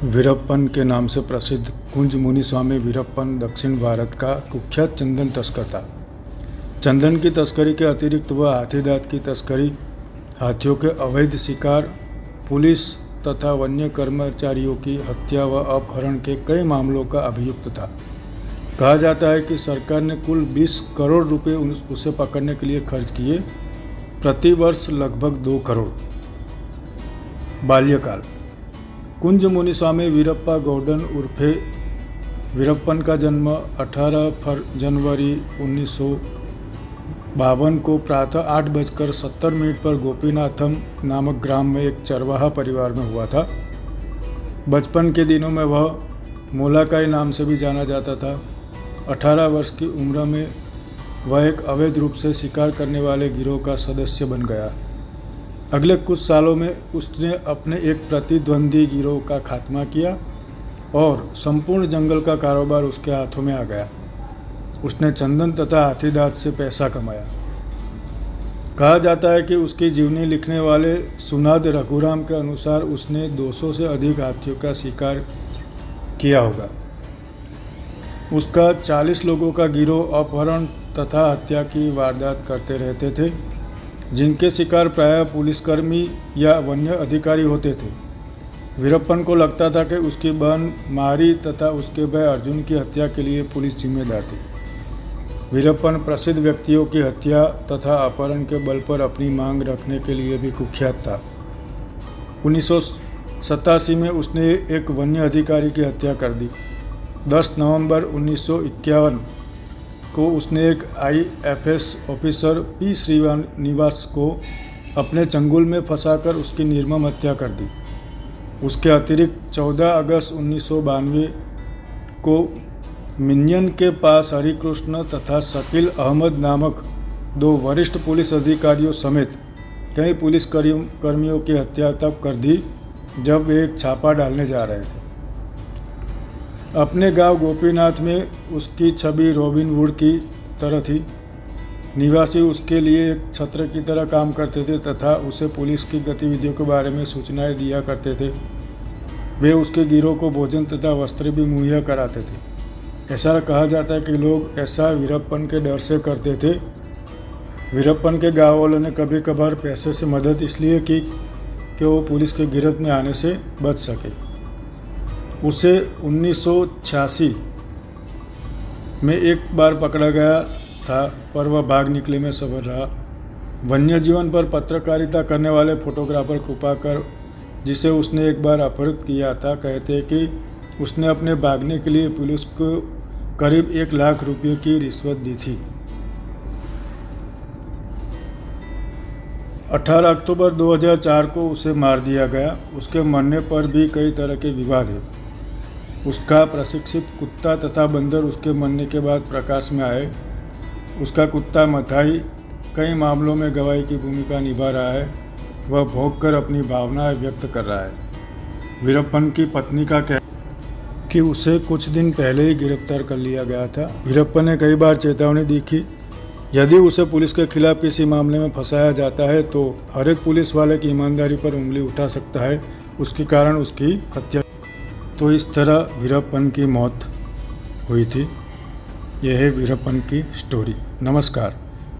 वीरप्पन के नाम से प्रसिद्ध कुंज मुनिस्वामी वीरप्पन दक्षिण भारत का कुख्यात चंदन तस्कर था। चंदन की तस्करी के अतिरिक्त वह हाथीदांत की तस्करी, हाथियों के अवैध शिकार, पुलिस तथा वन्य कर्मचारियों की हत्या व अपहरण के कई मामलों का अभियुक्त था। कहा जाता है कि सरकार ने कुल 20 करोड़ रुपए उसे पकड़ने के लिए खर्च किए, प्रति वर्ष लगभग 2 करोड़। बाल्यकाल। कुंज मुनिस्वामी वीरप्पा गौडन उर्फे वीरप्पन का जन्म 18 जनवरी 1952 को प्रातः 8:70 पर गोपीनाथम नामक ग्राम में एक चरवाहा परिवार में हुआ था। बचपन के दिनों में वह मोलाकाई नाम से भी जाना जाता था। 18 वर्ष की उम्र में वह एक अवैध रूप से शिकार करने वाले गिरोह का सदस्य बन गया। अगले कुछ सालों में उसने अपने एक प्रतिद्वंदी गिरोह का खात्मा किया और संपूर्ण जंगल का कारोबार उसके हाथों में आ गया। उसने चंदन तथा हाथीदांत से पैसा कमाया। कहा जाता है कि उसकी जीवनी लिखने वाले सुनाद रघुराम के अनुसार उसने 200 से अधिक हाथियों का शिकार किया होगा। उसका 40 लोगों का गिरोह अपहरण तथा हत्या की वारदात करते रहते थे, जिनके शिकार प्रायः पुलिसकर्मी या वन्य अधिकारी होते थे। वीरप्पन को लगता था कि उसकी बहन मारी तथा उसके भाई अर्जुन की हत्या के लिए पुलिस जिम्मेदार थी। वीरप्पन प्रसिद्ध व्यक्तियों की हत्या तथा अपहरण के बल पर अपनी मांग रखने के लिए भी कुख्यात था। 1987 में उसने एक वन्य अधिकारी की हत्या कर दी। 10 नवंबर 1951 को उसने एक IFS ऑफिसर P श्रीनिवास को अपने चंगुल में फंसाकर उसकी निर्मम हत्या कर दी। उसके अतिरिक्त 14 अगस्त 1992 को मिन्यन के पास हरिकृष्ण तथा शकील अहमद नामक 2 वरिष्ठ पुलिस अधिकारियों समेत कई पुलिस कर्मियों की हत्या तब कर दी जब वे एक छापा डालने जा रहे थे। अपने गांव गोपीनाथ में उसकी छवि रॉबिन वुड की तरह थी। निवासी उसके लिए एक छत्र की तरह काम करते थे तथा उसे पुलिस की गतिविधियों के बारे में सूचनाएं दिया करते थे। वे उसके गिरोह को भोजन तथा वस्त्र भी मुहैया कराते थे। ऐसा कहा जाता है कि लोग ऐसा वीरप्पन के डर से करते थे। वीरप्पन के गाँव वालों ने कभी कभार पैसे से मदद इसलिए की कि वो पुलिस के गिरफ्त में आने से बच सके। उसे 1986 में एक बार पकड़ा गया था, पर वह भाग निकले में सफल रहा। वन्य जीवन पर पत्रकारिता करने वाले फोटोग्राफर कृपाकर, जिसे उसने एक बार अपहृत किया था, कहते हैं कि उसने अपने भागने के लिए पुलिस को करीब 1 लाख रुपये की रिश्वत दी थी। 18 अक्टूबर 2004 को उसे मार दिया गया। उसके मरने पर भी कई तरह के विवाद हैं। उसका प्रशिक्षित कुत्ता तथा बंदर उसके मरने के बाद प्रकाश में आए। उसका कुत्ता मथाई कई मामलों में गवाही की भूमिका निभा रहा है। वह भौंककर अपनी भावनाएं व्यक्त कर रहा है। वीरप्पन की पत्नी का कहना है कि उसे कुछ दिन पहले ही गिरफ्तार कर लिया गया था। वीरप्पन ने कई बार चेतावनी दी कि यदि उसे पुलिस के खिलाफ किसी मामले में फंसाया जाता है तो हर एक पुलिस वाले की ईमानदारी पर उंगली उठा सकता है, उसके कारण उसकी हत्या। तो इस तरह वीरप्पन की मौत हुई थी। यह है वीरप्पन की स्टोरी। नमस्कार।